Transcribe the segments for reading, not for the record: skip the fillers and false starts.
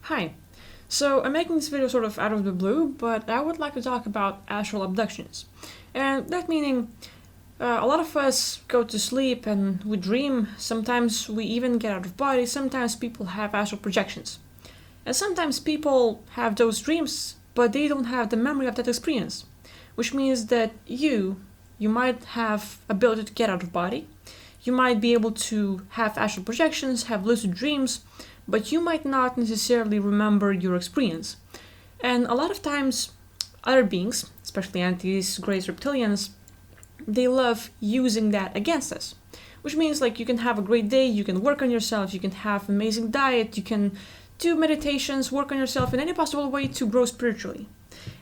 Hi. So I'm making this video sort of out of the blue, but I would like to talk about astral abductions. And that meaning a lot of us go to sleep and we dream, sometimes we even get out of body, sometimes people have astral projections. And sometimes people have those dreams, but they don't have the memory of that experience. Which means that you might have ability to get out of body, you might be able to have astral projections, have lucid dreams, but you might not necessarily remember your experience. And a lot of times, other beings, especially entities, greys, reptilians, they love using that against us. Which means like you can have a great day, you can work on yourself, you can have amazing diet, you can do meditations, work on yourself in any possible way to grow spiritually.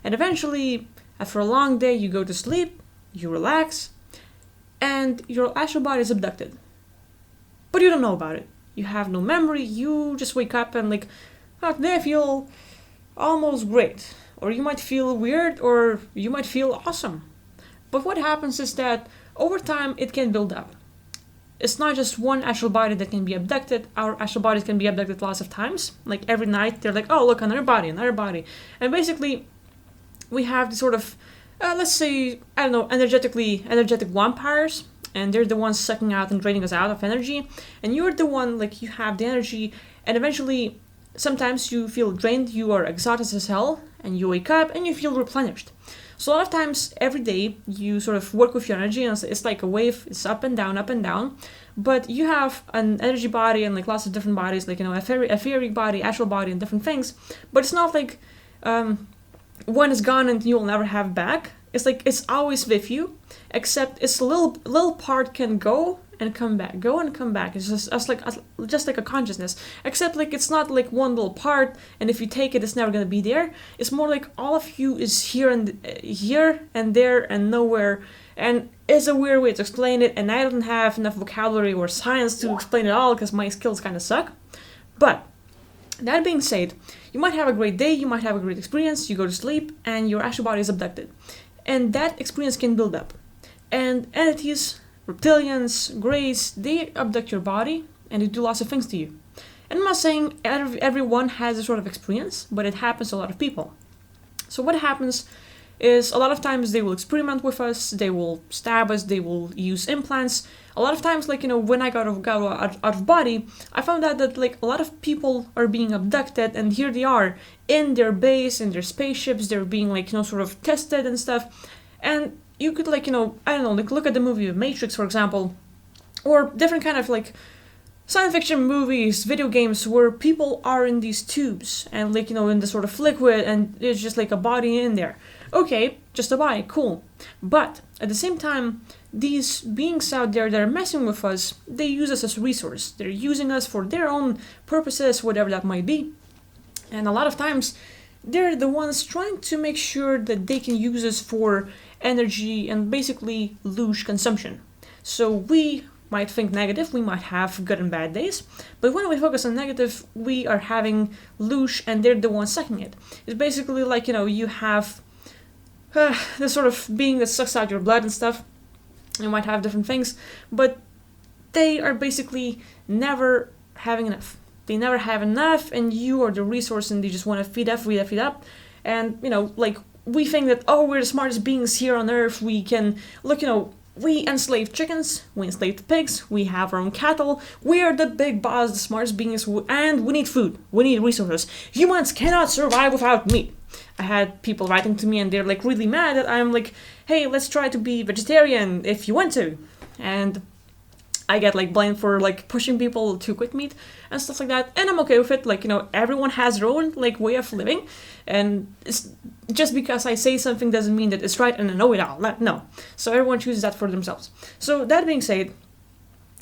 And eventually, after a long day, you go to sleep, you relax, and your astral body is abducted. But you don't know about it. You have no memory, you just wake up and like, oh, today I feel almost great. Or you might feel weird, or you might feel awesome. But what happens is that over time it can build up. It's not just one astral body that can be abducted. Our astral bodies can be abducted lots of times. Like every night they're like, oh look, another body. And basically we have this sort of, let's say, I don't know, energetic vampires. And they're the ones sucking out and draining us out of energy. And you're the one, like, you have the energy. And eventually, sometimes you feel drained, you are exhausted as hell. And you wake up and you feel replenished. So a lot of times, every day, you sort of work with your energy. And it's like a wave, it's up and down, up and down. But you have an energy body and like lots of different bodies. Like, you know, etheric body, astral body, and different things. But it's not like one is gone and you'll never have back. It's like it's always with you, except it's a little part can go and come back, go and come back. It's just like a consciousness, except like it's not like one little part, and if you take it, it's never gonna be there. It's more like all of you is here and there and nowhere, and it's a weird way to explain it. And I don't have enough vocabulary or science to explain it all because my skills kind of suck. But that being said, you might have a great day, you might have a great experience, you go to sleep, and your astral body is abducted. And that experience can build up. And entities, reptilians, greys, they abduct your body and they do lots of things to you. And I'm not saying everyone has this sort of experience, but it happens to a lot of people. So what happens is a lot of times they will experiment with us, they will stab us, they will use implants. A lot of times, like, you know, when I got out of body, I found out that like a lot of people are being abducted, and here they are in their base, in their spaceships, they're being like, you know, sort of tested and stuff. And you could like, you know, I don't know, like look at the movie Matrix, for example, or different kind of like science fiction movies, video games where people are in these tubes and like, you know, in the sort of liquid, and there's just like a body in there. Okay, just a body, cool. But at the same time, these beings out there that are messing with us, they use us as a resource. They're using us for their own purposes, whatever that might be. And a lot of times, they're the ones trying to make sure that they can use us for energy and basically loosh consumption. So we might think negative, we might have good and bad days, but when we focus on negative, we are having loosh and they're the ones sucking it. It's basically like, you know, you have this sort of being that sucks out your blood and stuff. You might have different things, but they are basically never having enough. They never have enough, and you are the resource, and they just want to feed up. And, you know, like, we think that, oh, we're the smartest beings here on Earth. We can, look, you know, we enslave chickens, we enslave pigs, we have our own cattle. We are the big boss, the smartest beings, and we need food. We need resources. Humans cannot survive without meat. I had people writing to me and they're like really mad that I'm like, hey, let's try to be vegetarian if you want to. And I get like blamed for like pushing people to quit meat and stuff like that. And I'm okay with it. Like, you know, everyone has their own like way of living. And it's just because I say something doesn't mean that it's right and I know it all. No. So everyone chooses that for themselves. So that being said,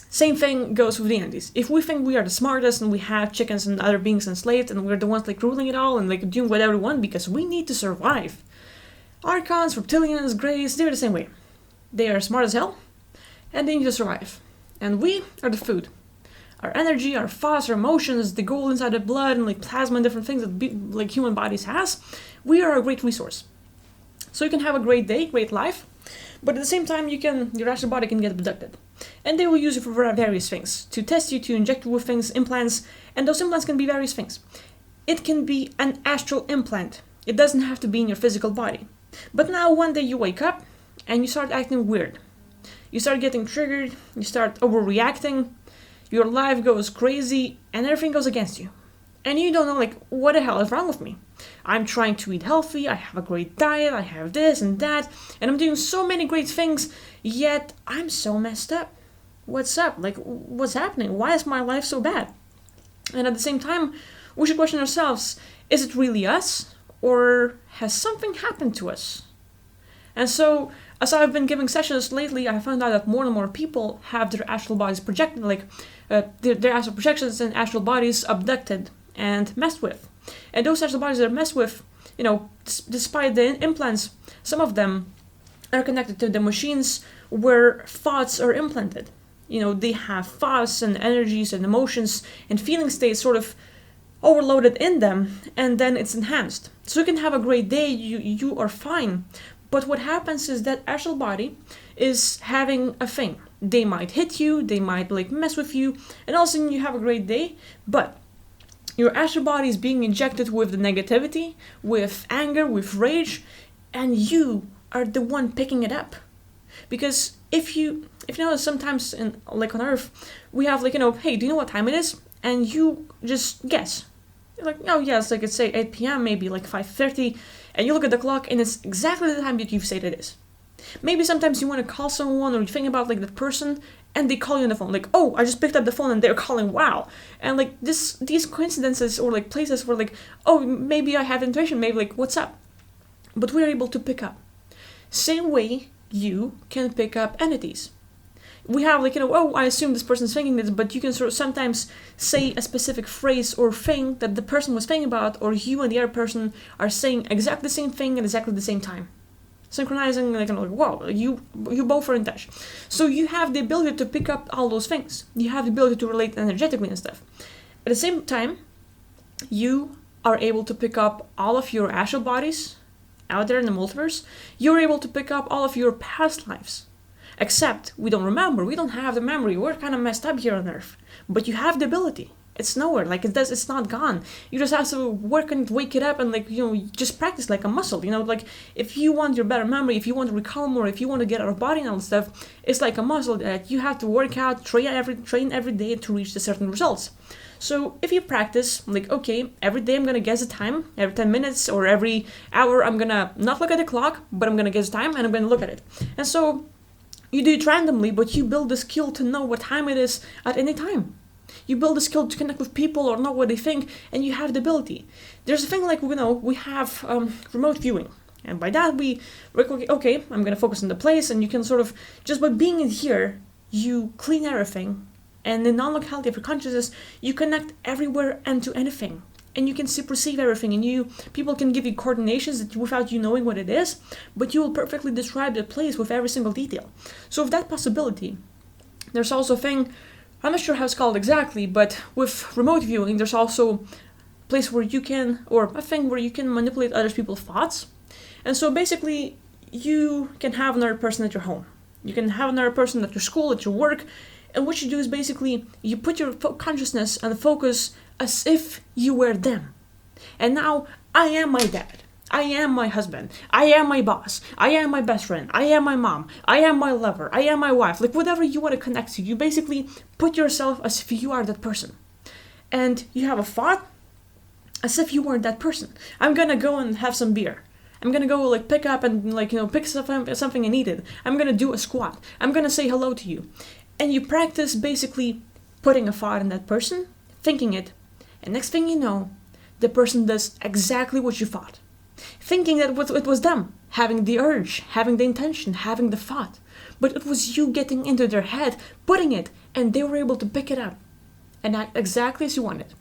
same thing goes with the entities. If we think we are the smartest and we have chickens and other beings enslaved and we're the ones like ruling it all and like doing whatever we want because we need to survive. Archons, reptilians, greys, they're the same way. They are smart as hell and they need to survive. And we are the food. Our energy, our thoughts, our emotions, the gold inside the blood and like plasma and different things that like human bodies has, we are a great resource. So you can have a great day, great life, but at the same time your astral body can get abducted. And they will use it for various things. To test you, to inject you with things, implants, and those implants can be various things. it can be an astral implant. It doesn't have to be in your physical body. But now one day you wake up and you start acting weird. You start getting triggered, you start overreacting, your life goes crazy, and everything goes against you. And you don't know, like, what the hell is wrong with me? I'm trying to eat healthy, I have a great diet, I have this and that, and I'm doing so many great things, yet I'm so messed up. What's up? Like, what's happening? Why is my life so bad? And at the same time, we should question ourselves, is it really us? Or has something happened to us? And so, as I've been giving sessions lately, I found out that more and more people have their astral bodies projected, like their astral projections and astral bodies abducted and messed with. And those astral bodies that are messed with, despite the implants, some of them are connected to the machines where thoughts are implanted. They have thoughts and energies and emotions and feeling states sort of overloaded in them, and then it's enhanced. So you can have a great day, you are fine. But what happens is that astral body is having a thing. They might hit you, they might mess with you, and all of a sudden you have a great day, but your astral body is being injected with the negativity, with anger, with rage, and you are the one picking it up. Because if you know, sometimes on Earth, we have hey, do you know what time it is? And you just guess. You're like, oh yes, it's say 8 p.m., maybe 5:30, and you look at the clock and it's exactly the time that you've said it is. Maybe sometimes you want to call someone or you think about that person and they call you on the phone, oh, I just picked up the phone and they're calling, wow. And these coincidences or places where oh, maybe I have intuition, maybe what's up? But we're able to pick up. Same way you can pick up entities. We have oh, I assume this person's thinking this, but you can sort of sometimes say a specific phrase or thing that the person was thinking about, or you and the other person are saying exactly the same thing at exactly the same time. Synchronizing, wow, you both are in touch. So you have the ability to pick up all those things. You have the ability to relate energetically and stuff. At the same time, you are able to pick up all of your astral bodies out there in the multiverse. You're able to pick up all of your past lives. Except we don't remember. We don't have the memory. We're kind of messed up here on Earth. But you have the ability. It's nowhere. It's not gone. You just have to work and wake it up and just practice like a muscle. If you want your better memory, if you want to recall more, if you want to get out of body and all that stuff, it's like a muscle that you have to work out, train every day to reach the certain results. So if you practice, okay, every day I'm gonna guess the time, every 10 minutes or every hour I'm gonna not look at the clock, but I'm gonna guess the time and I'm gonna look at it. And so you do it randomly, but you build the skill to know what time it is at any time. You build the skill to connect with people or know what they think, and you have the ability. There's a thing we have remote viewing. And by that okay, I'm going to focus on the place, and you can sort of, just by being in here, you clean everything. And in non-locality of your consciousness, you connect everywhere and to anything. And you can perceive everything, and people can give you coordinations without you knowing what it is, but you will perfectly describe the place with every single detail. So with that possibility, there's also a thing, I'm not sure how it's called exactly, but with remote viewing, there's also a place where you can, or a thing where you can manipulate other people's thoughts. And so basically, you can have another person at your home. You can have another person at your school, at your work, and what you do is basically, you put your consciousness and focus as if you were them. And now, I am my dad. I am my husband. I am my boss. I am my best friend. I am my mom. I am my lover. I am my wife. Whatever you want to connect to, you basically put yourself as if you are that person. And you have a thought as if you weren't that person. I'm gonna go and have some beer. I'm gonna go pick up and pick something I needed. I'm gonna do a squat. I'm gonna say hello to you. And you practice basically putting a thought in that person, thinking it, and next thing you know, the person does exactly what you thought. Thinking that it was them, having the urge, having the intention, having the thought. But it was you getting into their head, putting it, and they were able to pick it up and act exactly as you wanted.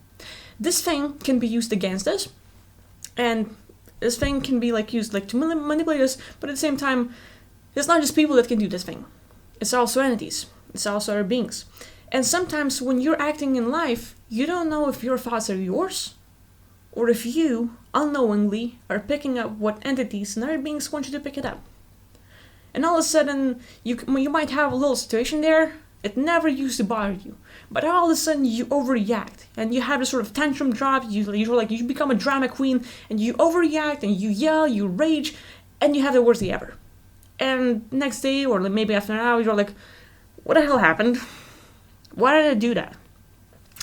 This thing can be used against us, and this thing can be used to manipulate us, but at the same time, it's not just people that can do this thing. It's also entities. It's also other beings. And sometimes when you're acting in life, you don't know if your thoughts are yours or if you, unknowingly, are picking up what entities and other beings want you to pick it up. And all of a sudden, you might have a little situation there, It never used to bother you. But all of a sudden you overreact and you have this sort of tantrum drop. You become a drama queen and you overreact and you yell, you rage, and you have the worst day ever. And next day or maybe after an hour you're like, what the hell happened? Why did I do that?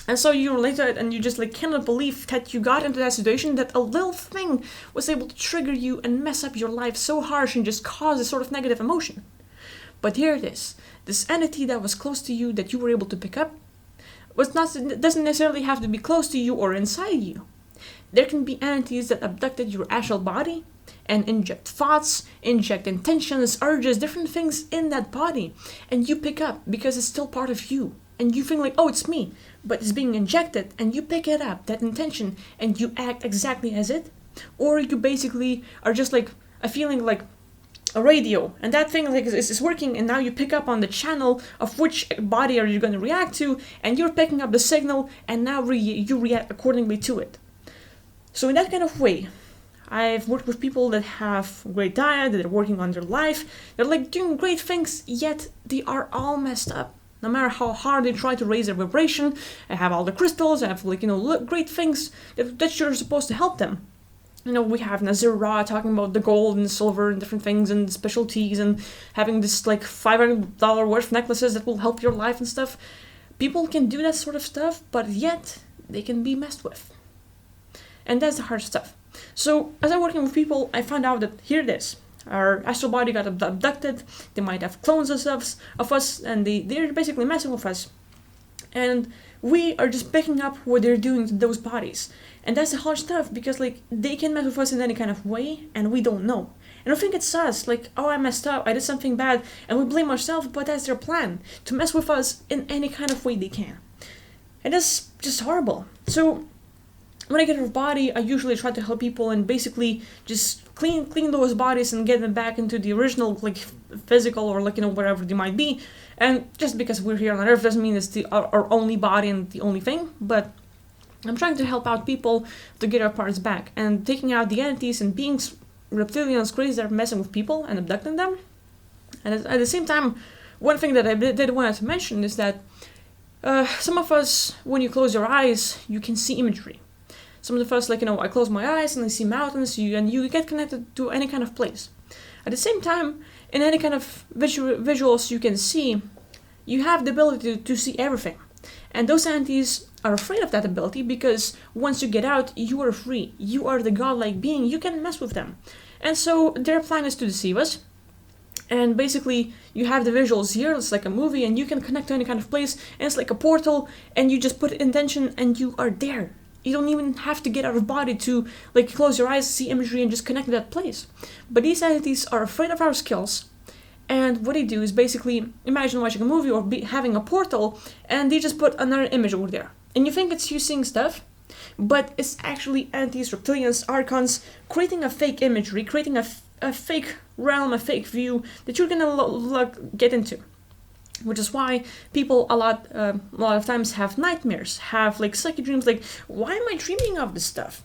And so you relate to it and you just cannot believe that you got into that situation, that a little thing was able to trigger you and mess up your life so harsh and just cause a sort of negative emotion. But here it is. This entity that was close to you that you were able to pick up doesn't necessarily have to be close to you or inside you. There can be entities that abducted your astral body and inject thoughts, inject intentions, urges, different things in that body, and you pick up because it's still part of you. And you think oh, it's me, but it's being injected, and you pick it up, that intention, and you act exactly as it. Or you basically are just a feeling like a radio, and that thing is working, and now you pick up on the channel of which body are you going to react to, and you're picking up the signal, and now you react accordingly to it. So in that kind of way, I've worked with people that have great diet, that are working on their life, they're doing great things, yet they are all messed up. No matter how hard they try to raise their vibration, I have all the crystals, I have great things that you're supposed to help them. We have Nazir Ra talking about the gold and silver and different things and specialties and having this $500 worth necklaces that will help your life and stuff. People can do that sort of stuff, but yet they can be messed with. And that's the hard stuff. So as I'm working with people, I found out that here it is. Our astral body got abducted, they might have clones of us, and they're basically messing with us. And we are just picking up what they're doing to those bodies. And that's the hard stuff, because they can mess with us in any kind of way, and we don't know. And I think it's us, oh, I messed up, I did something bad, and we blame ourselves, but that's their plan, to mess with us in any kind of way they can. And that's just horrible. So when I get out of body, I usually try to help people and basically just clean those bodies and get them back into the original physical or whatever they might be. And just because we're here on Earth doesn't mean it's our only body and the only thing, but I'm trying to help out people to get our parts back and taking out the entities and beings, reptilians, crazy that are messing with people and abducting them. And at the same time, one thing that I did want to mention is that some of us, when you close your eyes, you can see imagery. Some of us, I close my eyes and I see mountains, and you get connected to any kind of place. At the same time, in any kind of visuals you can see, you have the ability to see everything. And those entities are afraid of that ability because once you get out, you are free. You are the godlike being. You can mess with them. And so their plan is to deceive us. And basically, you have the visuals here. It's like a movie, and you can connect to any kind of place. And it's like a portal, and you just put intention, and you are there. You don't even have to get out of body to close your eyes, see imagery, and just connect to that place. But these entities are afraid of our skills, and what they do is basically imagine watching a movie or having a portal, and they just put another image over there. And you think it's you seeing stuff, but it's actually entities, reptilians, archons, creating a fake imagery, creating a fake realm, a fake view that you're gonna get into. Which is why people a lot of times have nightmares, have psychic dreams, why am I dreaming of this stuff?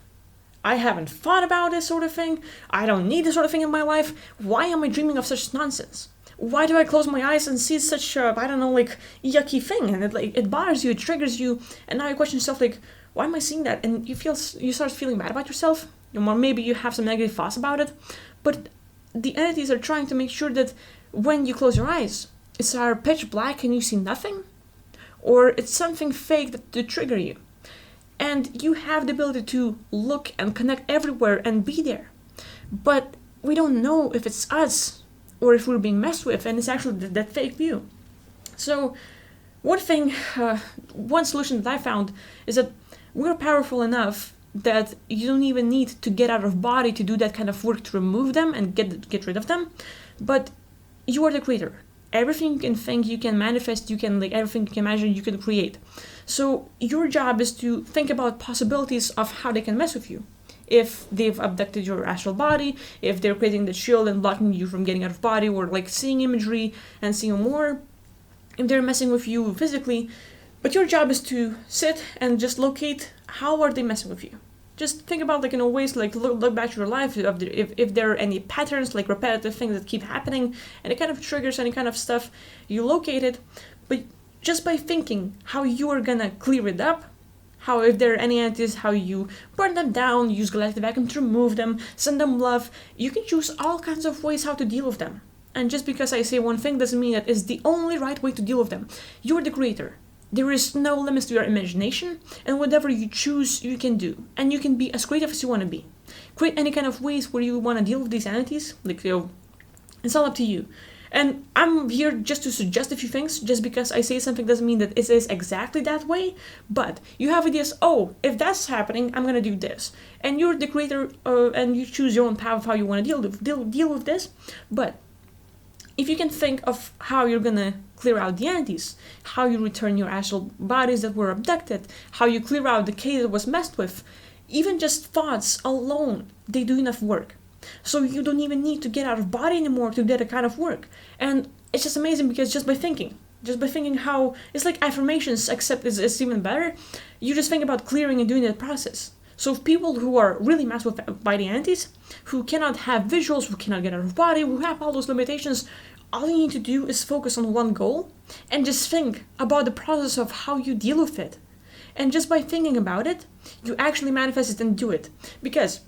I haven't thought about this sort of thing. I don't need this sort of thing in my life. Why am I dreaming of such nonsense? Why do I close my eyes and see such a, yucky thing? And it bothers you, it triggers you, and now you question yourself, why am I seeing that? And you start feeling bad about yourself, or maybe you have some negative thoughts about it, but the entities are trying to make sure that when you close your eyes, it's either pitch black and you see nothing, or it's something fake to trigger you. And you have the ability to look and connect everywhere and be there. But we don't know if it's us or if we're being messed with, and it's actually that fake view. So one solution that I found is that we're powerful enough that you don't even need to get out of body to do that kind of work to remove them and get rid of them. But you are the creator. Everything you can think, you can manifest, you can everything you can imagine, you can create. So your job is to think about possibilities of how they can mess with you. If they've abducted your astral body, if they're creating the shield and blocking you from getting out of body, or seeing imagery and seeing more, if they're messing with you physically. But your job is to sit and just locate how are they messing with you. Just think about ways look back to your life if there are any patterns, repetitive things that keep happening and it kind of triggers any kind of stuff, you locate it, but just by thinking how you are gonna clear it up, how if there are any entities, how you burn them down, use galactic vacuum to remove them, send them love. You can choose all kinds of ways how to deal with them. And just because I say one thing doesn't mean that it's the only right way to deal with them. You're the creator. There is no limits to your imagination, and whatever you choose, you can do. And you can be as creative as you want to be. Create any kind of ways where you want to deal with these entities. Like, it's all up to you. And I'm here just to suggest a few things. Just because I say something doesn't mean that it is exactly that way. But you have ideas, if that's happening, I'm going to do this. And you're the creator, and you choose your own path of how you want to deal with this. But if you can think of how you're going to clear out the entities, how you return your astral bodies that were abducted, how you clear out the case that was messed with, even just thoughts alone, they do enough work. So you don't even need to get out of body anymore to do that kind of work. And it's just amazing because just by thinking how, it's like affirmations, except it's even better. You just think about clearing and doing that process. So if people who are really messed with by the entities, who cannot have visuals, who cannot get out of body, who have all those limitations, all you need to do is focus on one goal and just think about the process of how you deal with it. And just by thinking about it, you actually manifest it and do it. Because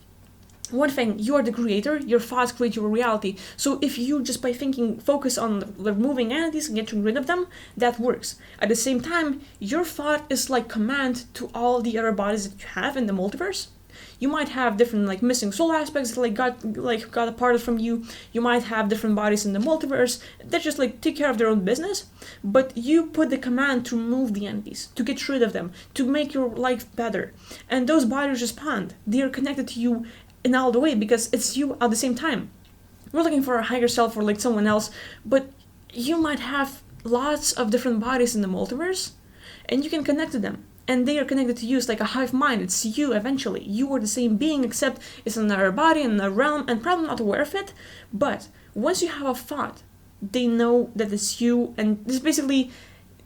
one thing, you are the creator, your thoughts create your reality. So if you just by thinking focus on removing entities and getting rid of them, that works. At the same time, your thought is like command to all the other bodies that you have in the multiverse. You might have different missing soul aspects that got apart from you. You might have different bodies in the multiverse that just take care of their own business. But you put the command to remove the entities, to get rid of them, to make your life better. And those bodies respond. They are connected to you in all the way because it's you at the same time. We're looking for a higher self or someone else, but you might have lots of different bodies in the multiverse, and you can connect to them. And they are connected to you. It's like a hive mind. It's you eventually. You are the same being, except it's another body, in another realm, and probably not aware of it. But once you have a thought, they know that it's you, and this basically,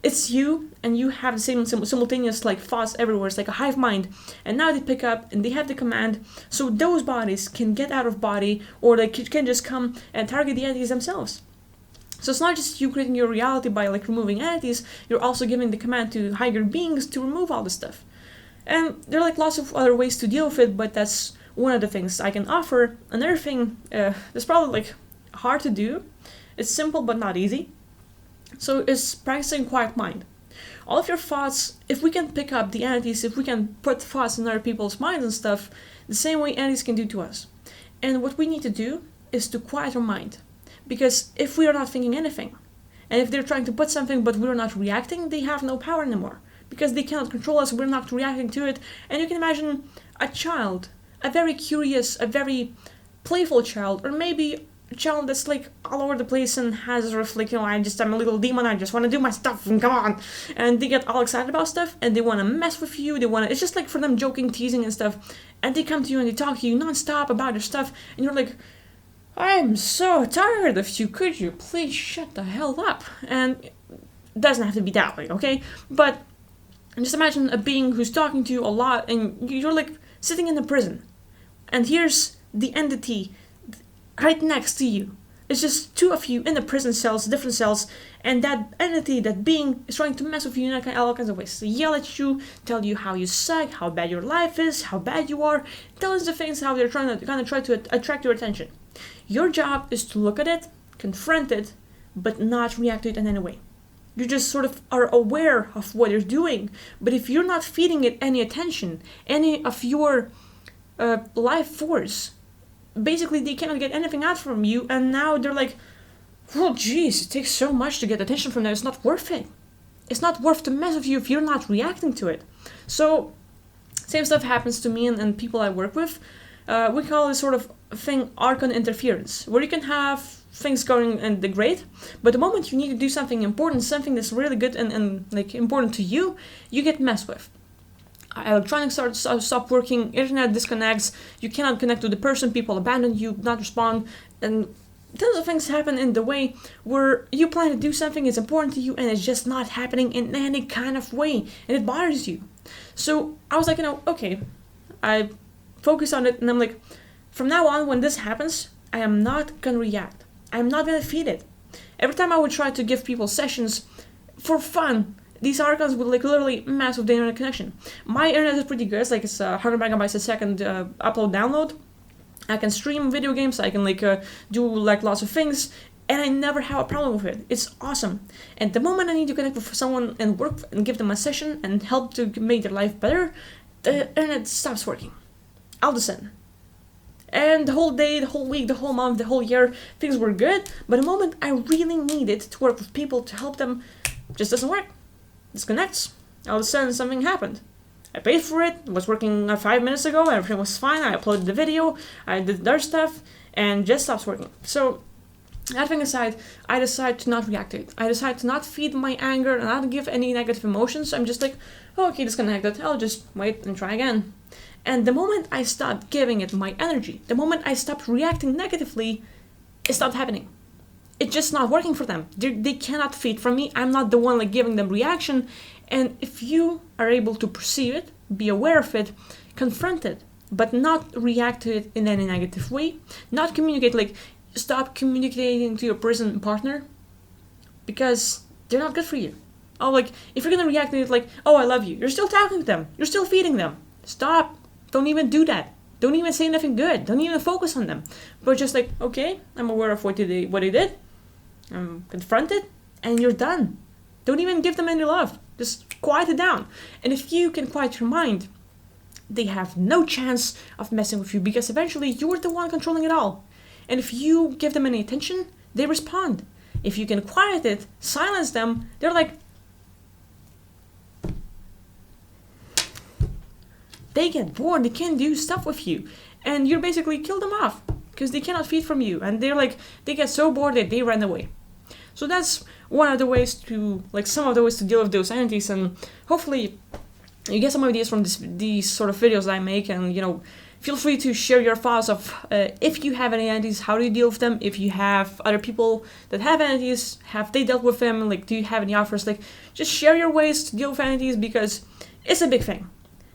it's you, and you have the same simultaneous thoughts everywhere. It's like a hive mind. And now they pick up, and they have the command, so those bodies can get out of body, or they can just come and target the entities themselves. So it's not just you creating your reality by removing entities, you're also giving the command to higher beings to remove all this stuff. And there are lots of other ways to deal with it, but that's one of the things I can offer. Another thing that's probably hard to do, it's simple but not easy. So it's practicing quiet mind. All of your thoughts, if we can pick up the entities, if we can put thoughts in other people's minds and stuff, the same way entities can do to us. And what we need to do is to quiet our mind. Because if we are not thinking anything, and if they're trying to put something but we're not reacting, they have no power anymore. Because they cannot control us, we're not reacting to it. And you can imagine a child, a very curious, a very playful child, or maybe a child that's all over the place and has I'm a little demon, I just want to do my stuff, and come on. And they get all excited about stuff, and they want to mess with you, it's just for them joking, teasing and stuff. And they come to you and they talk to you non-stop about their stuff, and you're like, I'm so tired of you, could you please shut the hell up? And it doesn't have to be that way, okay? But just imagine a being who's talking to you a lot and you're sitting in a prison. And here's the entity right next to you. It's just two of you in the prison cells, different cells, and that entity, that being, is trying to mess with you in all kinds of ways. So yell at you, tell you how you suck, how bad your life is, how bad you are, tell us the things how they're trying to attract your attention. Your job is to look at it, confront it, but not react to it in any way. You just sort of are aware of what you're doing, but if you're not feeding it any attention, any of your life force, basically they cannot get anything out from you, and now they're oh geez, it takes so much to get attention from them, it's not worth it. It's not worth to mess with you if you're not reacting to it. So, same stuff happens to me and people I work with. We call this sort of thing archon interference, where you can have things going and great, but the moment you need to do something important, something that's really good and important to you, you get messed with. Electronics stop working, internet disconnects, you cannot connect to the person, people abandon you, not respond, and tons of things happen in the way where you plan to do something, it's important to you, and it's just not happening in any kind of way, and it bothers you. So I was okay, I focus on it, and I'm from now on, when this happens, I am not gonna react. I'm not gonna feed it. Every time I would try to give people sessions for fun, these archons would like literally mess with the internet connection. My internet is pretty good. It's like it's 100 megabytes a second upload download. I can stream video games. I can like do like lots of things, and I never have a problem with it. It's awesome. And the moment I need to connect with someone and work and give them a session and help to make their life better, the internet stops working. All of a sudden. And the whole day, the whole week, the whole month, the whole year, things were good. But the moment I really needed to work with people to help them, just doesn't work. Disconnects. All of a sudden, something happened. I paid for it. It was working 5 minutes ago. Everything was fine. I uploaded the video. I did their stuff, and just stops working. So, that thing aside, I decide to not react to it. I decide to not feed my anger and not give any negative emotions. I'm just like, oh, okay, disconnected. I'll just wait and try again. And the moment I stopped giving it my energy, the moment I stopped reacting negatively, it stopped happening. It's just not working for them. They cannot feed from me. I'm not the one like giving them reaction. And if you are able to perceive it, be aware of it, confront it, but not react to it in any negative way, not communicate, like stop communicating to your prison partner because they're not good for you. Oh, like if you're gonna react to it like, oh, I love you, you're still talking to them, you're still feeding them. Stop. Don't even do that. Don't even say nothing good. Don't even focus on them. But just like, okay, I'm aware of what they did. Confront it, and you're done. Don't even give them any love. Just quiet it down. And if you can quiet your mind, they have no chance of messing with you because eventually you're the one controlling it all. And if you give them any attention, they respond. If you can quiet it, silence them, they're like, they get bored, they can't do stuff with you. And you basically kill them off because they cannot feed from you. And they're like, they get so bored that they run away. So that's one of the ways to, like some of the ways to deal with those entities. And hopefully you get some ideas from these sort of videos that I make. And, feel free to share your thoughts of if you have any entities, how do you deal with them? If you have other people that have entities, have they dealt with them? Like, do you have any offers? Like, just share your ways to deal with entities because it's a big thing.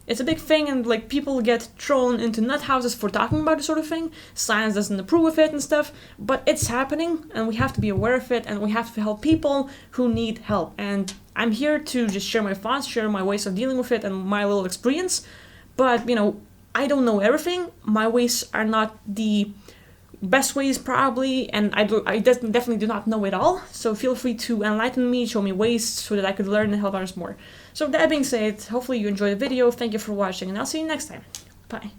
It's a big thing, and like people get thrown into nut houses for talking about this sort of thing. Science doesn't approve of it and stuff, but it's happening, and we have to be aware of it, and we have to help people who need help. And I'm here to just share my thoughts, share my ways of dealing with it, and my little experience. But I don't know everything. My ways are not the best ways probably, and I definitely do not know it all. So feel free to enlighten me, show me ways so that I could learn and help others more. So that being said, hopefully you enjoyed the video. Thank you for watching, and I'll see you next time. Bye.